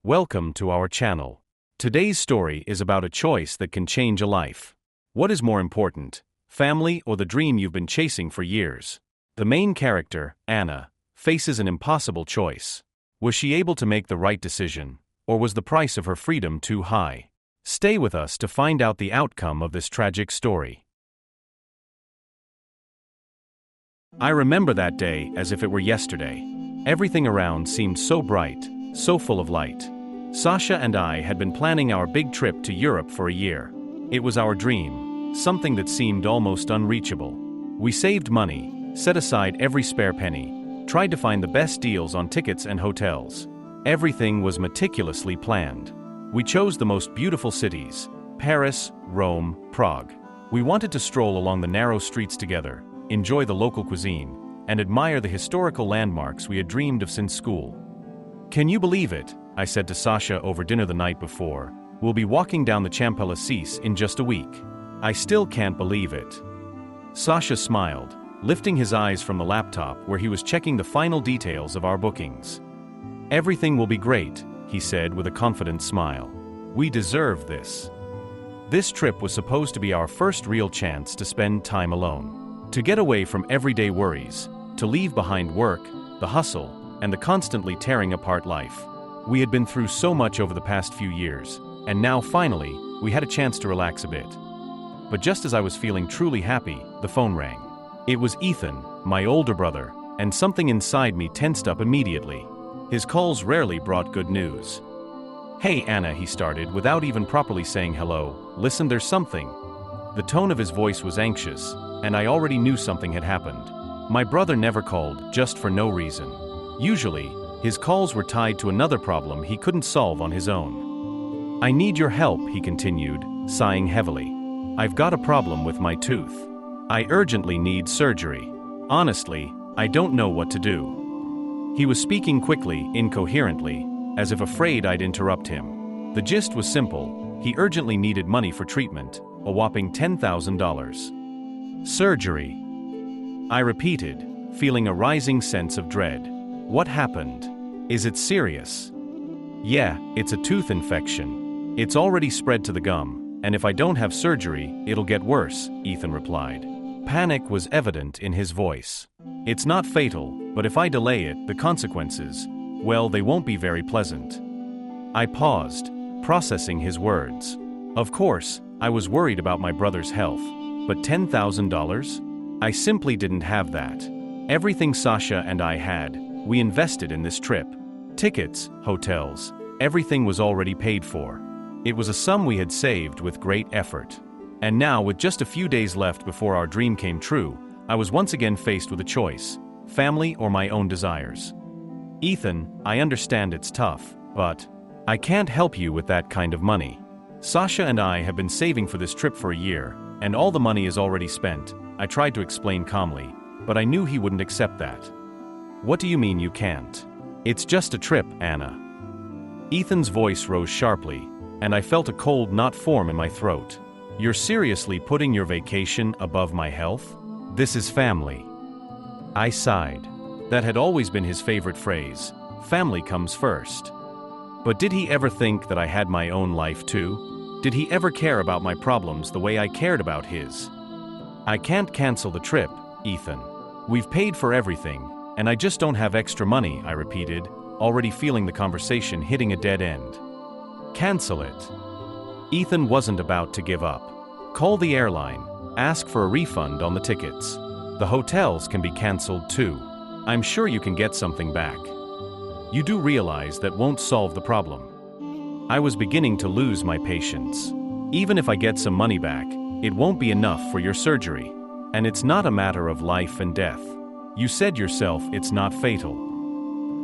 Welcome to our channel. Today's story is about a choice that can change a life. What is more important, family or the dream you've been chasing for years? The main character, Anna, faces an impossible choice. Was she able to make the right decision, or was the price of her freedom too high? Stay with us to find out the outcome of this tragic story. I remember that day as if it were yesterday. Everything around seemed so bright, so full of light. Sasha and I had been planning our big trip to Europe for a year. It was our dream, something that seemed almost unreachable. We saved money, set aside every spare penny, tried to find the best deals on tickets and hotels. Everything was meticulously planned. We chose the most beautiful cities: Paris, Rome, Prague. We wanted to stroll along the narrow streets together, enjoy the local cuisine, and admire the historical landmarks we had dreamed of since school. "Can you believe it?" I said to Sasha over dinner the night before. "We'll be walking down the Champs-Élysées in just a week. I still can't believe it." Sasha smiled, lifting his eyes from the laptop where he was checking the final details of our bookings. "Everything will be great," he said with a confident smile. "We deserve this." This trip was supposed to be our first real chance to spend time alone. To get away from everyday worries, to leave behind work, the hustle, and the constantly tearing apart life. We had been through so much over the past few years, and now finally, we had a chance to relax a bit. But just as I was feeling truly happy, the phone rang. It was Ethan, my older brother, and something inside me tensed up immediately. His calls rarely brought good news. "Hey Anna," he started without even properly saying hello. "Listen, there's something." The tone of his voice was anxious, and I already knew something had happened. My brother never called just for no reason. Usually, his calls were tied to another problem he couldn't solve on his own. "I need your help," he continued, sighing heavily. "I've got a problem with my tooth. I urgently need surgery. Honestly, I don't know what to do." He was speaking quickly, incoherently, as if afraid I'd interrupt him. The gist was simple: he urgently needed money for treatment, a whopping $10,000. "Surgery," I repeated, feeling a rising sense of dread. "What happened? Is it serious?" "Yeah, it's a tooth infection. It's already spread to the gum, and if I don't have surgery, it'll get worse," Ethan replied. Panic was evident in his voice. "It's not fatal, but if I delay it, the consequences, well, they won't be very pleasant." I paused, processing his words. Of course, I was worried about my brother's health, but $10,000? I simply didn't have that. Everything Sasha and I had, we invested in this trip. Tickets, hotels, everything was already paid for. It was a sum we had saved with great effort. And now, with just a few days left before our dream came true, I was once again faced with a choice: family or my own desires. "Ethan, I understand it's tough, but I can't help you with that kind of money. Sasha and I have been saving for this trip for a year, and all the money is already spent," I tried to explain calmly, but I knew he wouldn't accept that. "What do you mean you can't? It's just a trip, Anna." Ethan's voice rose sharply, and I felt a cold knot form in my throat. "You're seriously putting your vacation above my health? This is family." I sighed. That had always been his favorite phrase: family comes first. But did he ever think that I had my own life too? Did he ever care about my problems the way I cared about his? "I can't cancel the trip, Ethan. We've paid for everything, and I just don't have extra money," I repeated, already feeling the conversation hitting a dead end. "Cancel it." Ethan wasn't about to give up. "Call the airline, ask for a refund on the tickets. The hotels can be canceled too. I'm sure you can get something back. You do realize that won't solve the problem." I was beginning to lose my patience. "Even if I get some money back, it won't be enough for your surgery. And it's not a matter of life and death. You said yourself it's not fatal."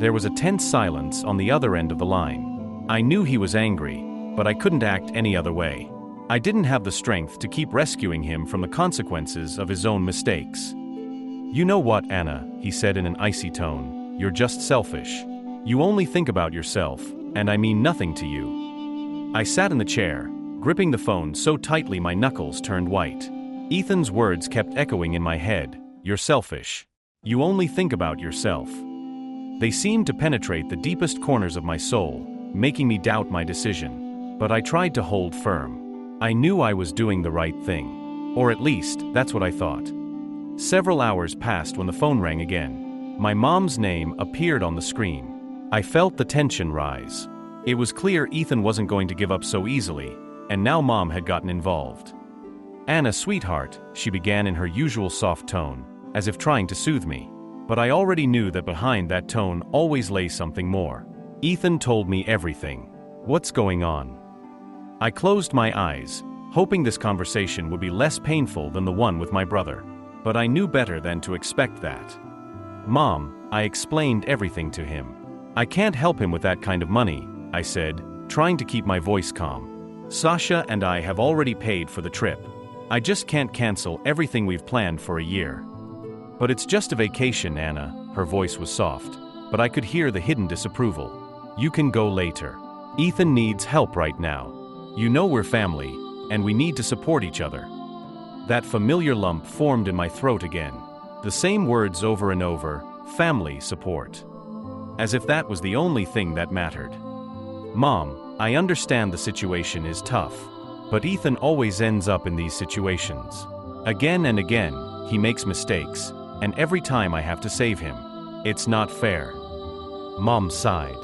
There was a tense silence on the other end of the line. I knew he was angry, but I couldn't act any other way. I didn't have the strength to keep rescuing him from the consequences of his own mistakes. "You know what, Anna," he said in an icy tone, "you're just selfish. You only think about yourself, and I mean nothing to you." I sat in the chair, gripping the phone so tightly my knuckles turned white. Ethan's words kept echoing in my head: "You're selfish. You only think about yourself." They seemed to penetrate the deepest corners of my soul, making me doubt my decision. But I tried to hold firm. I knew I was doing the right thing. Or at least, that's what I thought. Several hours passed when the phone rang again. My mom's name appeared on the screen. I felt the tension rise. It was clear Ethan wasn't going to give up so easily, and now Mom had gotten involved. "Anna, sweetheart," she began in her usual soft tone, as if trying to soothe me. But I already knew that behind that tone always lay something more. "Ethan told me everything. What's going on?" I closed my eyes, hoping this conversation would be less painful than the one with my brother. But I knew better than to expect that. "Mom," I explained everything to him. "I can't help him with that kind of money," I said, trying to keep my voice calm. "Sasha and I have already paid for the trip. I just can't cancel everything we've planned for a year." "But it's just a vacation, Anna." Her voice was soft, but I could hear the hidden disapproval. "You can go later. Ethan needs help right now. You know we're family, and we need to support each other." That familiar lump formed in my throat again. The same words over and over, family support. As if that was the only thing that mattered. "Mom, I understand the situation is tough, but Ethan always ends up in these situations. Again and again, he makes mistakes, and every time I have to save him. It's not fair." Mom sighed.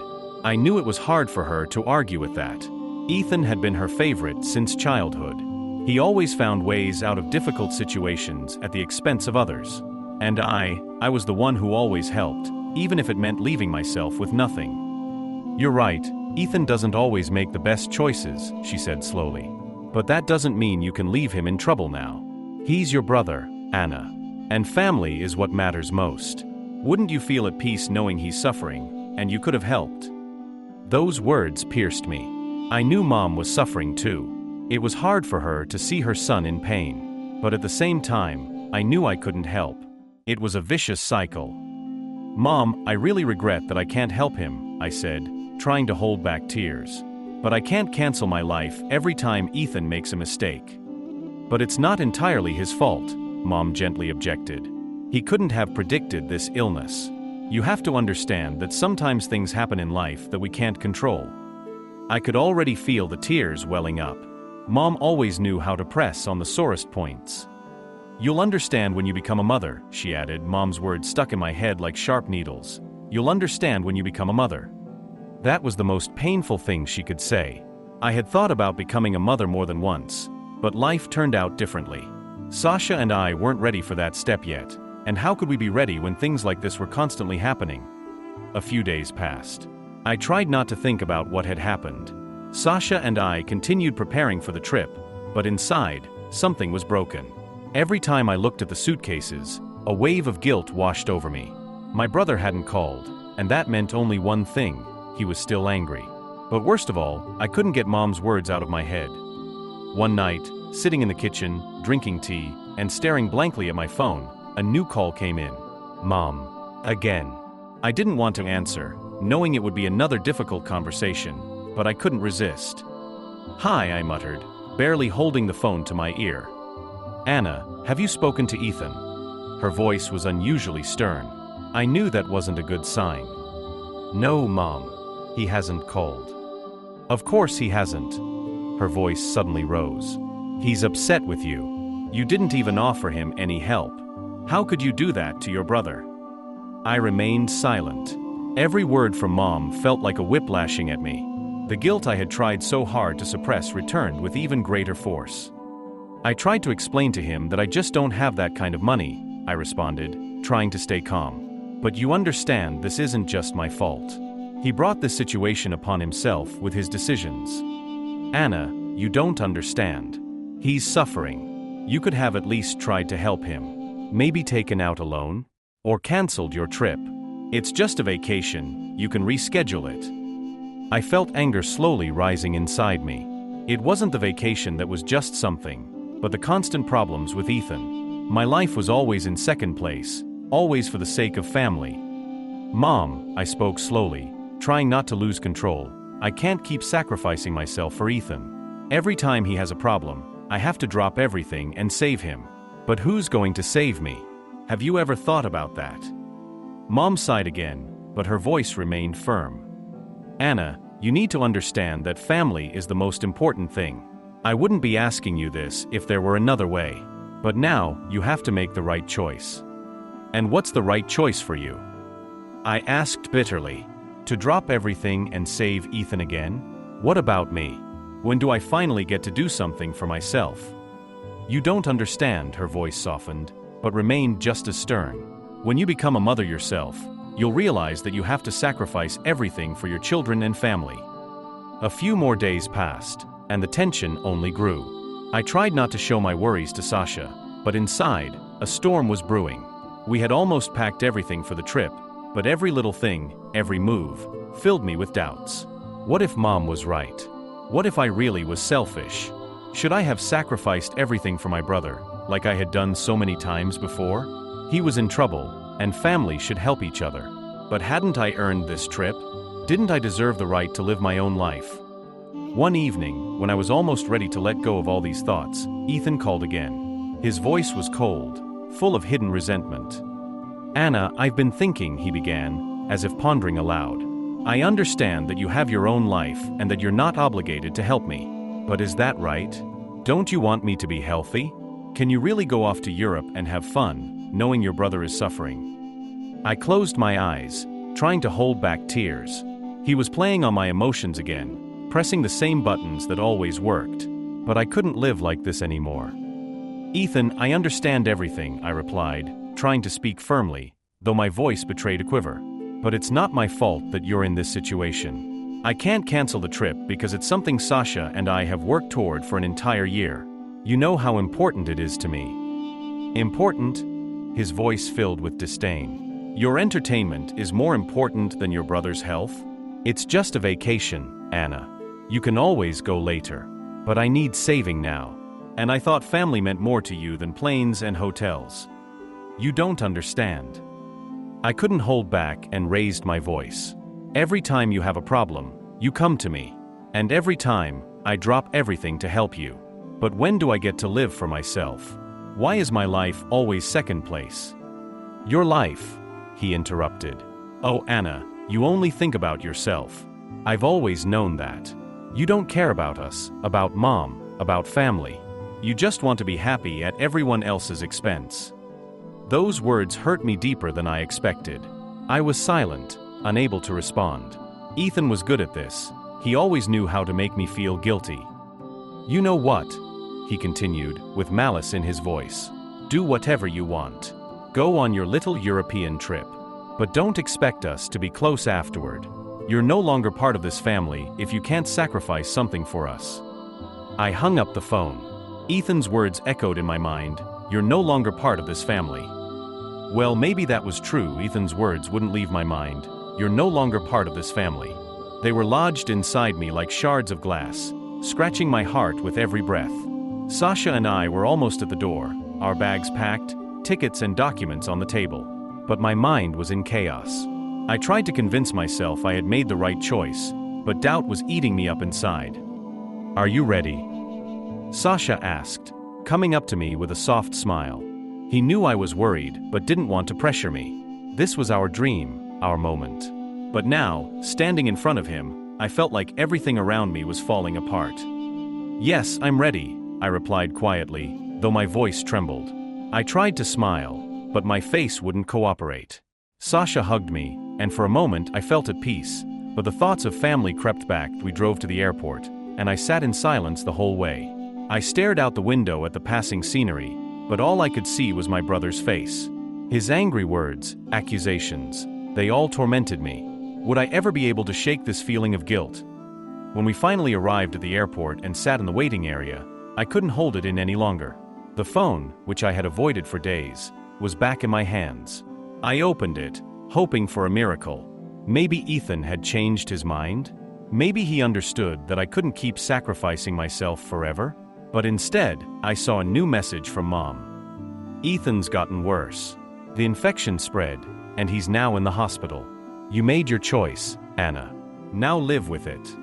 I knew it was hard for her to argue with that. Ethan had been her favorite since childhood. He always found ways out of difficult situations at the expense of others. And I was the one who always helped, even if it meant leaving myself with nothing. "You're right, Ethan doesn't always make the best choices," she said slowly. "But that doesn't mean you can leave him in trouble now. He's your brother, Anna. And family is what matters most. Wouldn't you feel at peace knowing he's suffering, and you could have helped?" Those words pierced me. I knew Mom was suffering too. It was hard for her to see her son in pain. But at the same time, I knew I couldn't help. It was a vicious cycle. "Mom, I really regret that I can't help him," I said, trying to hold back tears. "But I can't cancel my life every time Ethan makes a mistake." "But it's not entirely his fault," Mom gently objected. "He couldn't have predicted this illness. You have to understand that sometimes things happen in life that we can't control." I could already feel the tears welling up. Mom always knew how to press on the sorest points. "You'll understand when you become a mother," she added, Mom's words stuck in my head like sharp needles. "You'll understand when you become a mother." That was the most painful thing she could say. I had thought about becoming a mother more than once, but life turned out differently. Sasha and I weren't ready for that step yet, and how could we be ready when things like this were constantly happening? A few days passed. I tried not to think about what had happened. Sasha and I continued preparing for the trip, but inside, something was broken. Every time I looked at the suitcases, a wave of guilt washed over me. My brother hadn't called, and that meant only one thing: he was still angry. But worst of all, I couldn't get Mom's words out of my head. One night, sitting in the kitchen, drinking tea, and staring blankly at my phone, a new call came in. "Mom. Again." I didn't want to answer, knowing it would be another difficult conversation, but I couldn't resist. "Hi," I muttered, barely holding the phone to my ear. "Anna, have you spoken to Ethan?" Her voice was unusually stern. I knew that wasn't a good sign. "No, Mom. He hasn't called." "Of course he hasn't." Her voice suddenly rose. "He's upset with you. You didn't even offer him any help. How could you do that to your brother?" I remained silent. Every word from Mom felt like a whip lashing at me. The guilt I had tried so hard to suppress returned with even greater force. "I tried to explain to him that I just don't have that kind of money," I responded, trying to stay calm. "But you understand this isn't just my fault. He brought this situation upon himself with his decisions. Anna, you don't understand. He's suffering. You could have at least tried to help him. Maybe taken out a loan? Or canceled your trip. It's just a vacation, you can reschedule it." I felt anger slowly rising inside me. It wasn't the vacation that was just something, but the constant problems with Ethan. My life was always in second place, always for the sake of family. "Mom," I spoke slowly, trying not to lose control, "I can't keep sacrificing myself for Ethan. Every time he has a problem, I have to drop everything and save him. But who's going to save me? Have you ever thought about that?" Mom sighed again, but her voice remained firm. "Anna, You need to understand that family is the most important thing. I wouldn't be asking you this if there were another way. But now, you have to make the right choice. And what's the right choice for you? I asked bitterly. To drop everything and save Ethan again? What about me? When do I finally get to do something for myself? You don't understand, her voice softened, but remained just as stern. When you become a mother yourself, you'll realize that you have to sacrifice everything for your children and family. A few more days passed, and the tension only grew. I tried not to show my worries to Sasha, but inside, a storm was brewing. We had almost packed everything for the trip, but every little thing, every move, filled me with doubts. What if Mom was right? What if I really was selfish? Should I have sacrificed everything for my brother, like I had done so many times before? He was in trouble, and families should help each other. But hadn't I earned this trip? Didn't I deserve the right to live my own life? One evening, when I was almost ready to let go of all these thoughts, Ethan called again. His voice was cold, full of hidden resentment. Anna, I've been thinking, he began, as if pondering aloud. I understand that you have your own life and that you're not obligated to help me. But is that right? Don't you want me to be healthy? Can you really go off to Europe and have fun, knowing your brother is suffering? I closed my eyes, trying to hold back tears. He was playing on my emotions again, pressing the same buttons that always worked. But I couldn't live like this anymore. Ethan, I understand everything, I replied, trying to speak firmly, though my voice betrayed a quiver. But it's not my fault that you're in this situation. I can't cancel the trip because it's something Sasha and I have worked toward for an entire year. You know how important it is to me. Important? His voice filled with disdain. Your entertainment is more important than your brother's health? It's just a vacation, Anna. You can always go later. But I need saving now. And I thought family meant more to you than planes and hotels. You don't understand. I couldn't hold back and raised my voice. Every time you have a problem, you come to me. And every time, I drop everything to help you. But when do I get to live for myself? Why is my life always second place? Your life, he interrupted. Oh, Anna, you only think about yourself. I've always known that. You don't care about us, about Mom, about family. You just want to be happy at everyone else's expense. Those words hurt me deeper than I expected. I was silent, unable to respond. Ethan was good at this. He always knew how to make me feel guilty. You know what? He continued, with malice in his voice. Do whatever you want. Go on your little European trip. But don't expect us to be close afterward. You're no longer part of this family if you can't sacrifice something for us. I hung up the phone. Ethan's words echoed in my mind. You're no longer part of this family. Well, maybe that was true. Ethan's words wouldn't leave my mind. You're no longer part of this family. They were lodged inside me like shards of glass, scratching my heart with every breath. Sasha and I were almost at the door, our bags packed, tickets and documents on the table. But my mind was in chaos. I tried to convince myself I had made the right choice, but doubt was eating me up inside. Are you ready? Sasha asked, coming up to me with a soft smile. He knew I was worried, but didn't want to pressure me. This was our dream, our moment. But now, standing in front of him, I felt like everything around me was falling apart. Yes, I'm ready, I replied quietly, though my voice trembled. I tried to smile, but my face wouldn't cooperate. Sasha hugged me, and for a moment I felt at peace, but the thoughts of family crept back. We drove to the airport, and I sat in silence the whole way. I stared out the window at the passing scenery, but all I could see was my brother's face. His angry words, accusations, they all tormented me. Would I ever be able to shake this feeling of guilt? When we finally arrived at the airport and sat in the waiting area, I couldn't hold it in any longer. The phone, which I had avoided for days, was back in my hands. I opened it, hoping for a miracle. Maybe Ethan had changed his mind? Maybe he understood that I couldn't keep sacrificing myself forever? But instead, I saw a new message from Mom. Ethan's gotten worse. The infection spread, and he's now in the hospital. You made your choice, Anna. Now live with it.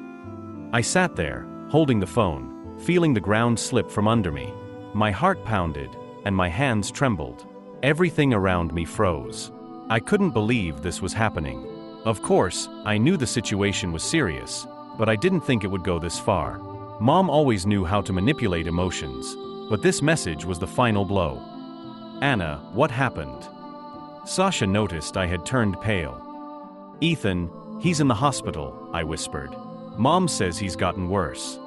I sat there, holding the phone, feeling the ground slip from under me. My heart pounded, and my hands trembled. Everything around me froze. I couldn't believe this was happening. Of course, I knew the situation was serious, but I didn't think it would go this far. Mom always knew how to manipulate emotions, but this message was the final blow. Anna, what happened? Sasha noticed I had turned pale. Ethan, he's in the hospital, I whispered. Mom says he's gotten worse.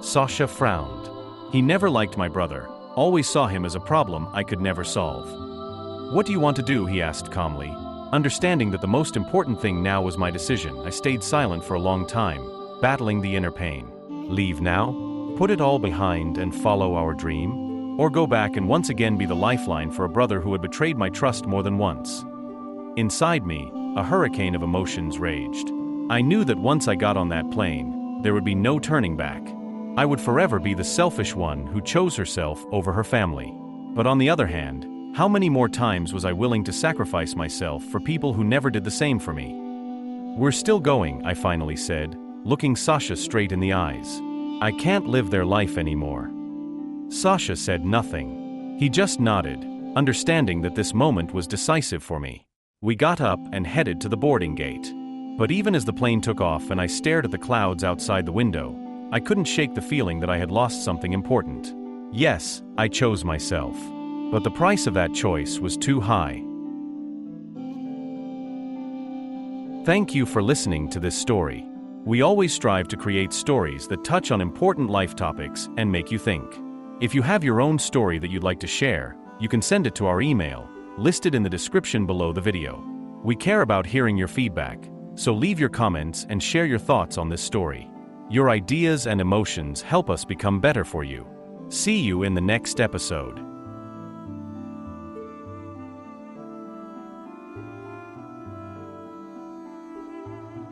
Sasha frowned. He never liked my brother, always saw him as a problem I could never solve. What do you want to do? He asked calmly. Understanding that the most important thing now was my decision, I stayed silent for a long time, battling the inner pain. Leave now? Put it all behind and follow our dream? Or go back and once again be the lifeline for a brother who had betrayed my trust more than once? Inside me, a hurricane of emotions raged. I knew that once I got on that plane, there would be no turning back. I would forever be the selfish one who chose herself over her family. But on the other hand, how many more times was I willing to sacrifice myself for people who never did the same for me? We're still going, I finally said, looking Sasha straight in the eyes. I can't live their life anymore. Sasha said nothing. He just nodded, understanding that this moment was decisive for me. We got up and headed to the boarding gate. But even as the plane took off and I stared at the clouds outside the window, I couldn't shake the feeling that I had lost something important. Yes, I chose myself. But the price of that choice was too high. Thank you for listening to this story. We always strive to create stories that touch on important life topics and make you think. If you have your own story that you'd like to share, you can send it to our email, listed in the description below the video. We care about hearing your feedback, so leave your comments and share your thoughts on this story. Your ideas and emotions help us become better for you. See you in the next episode.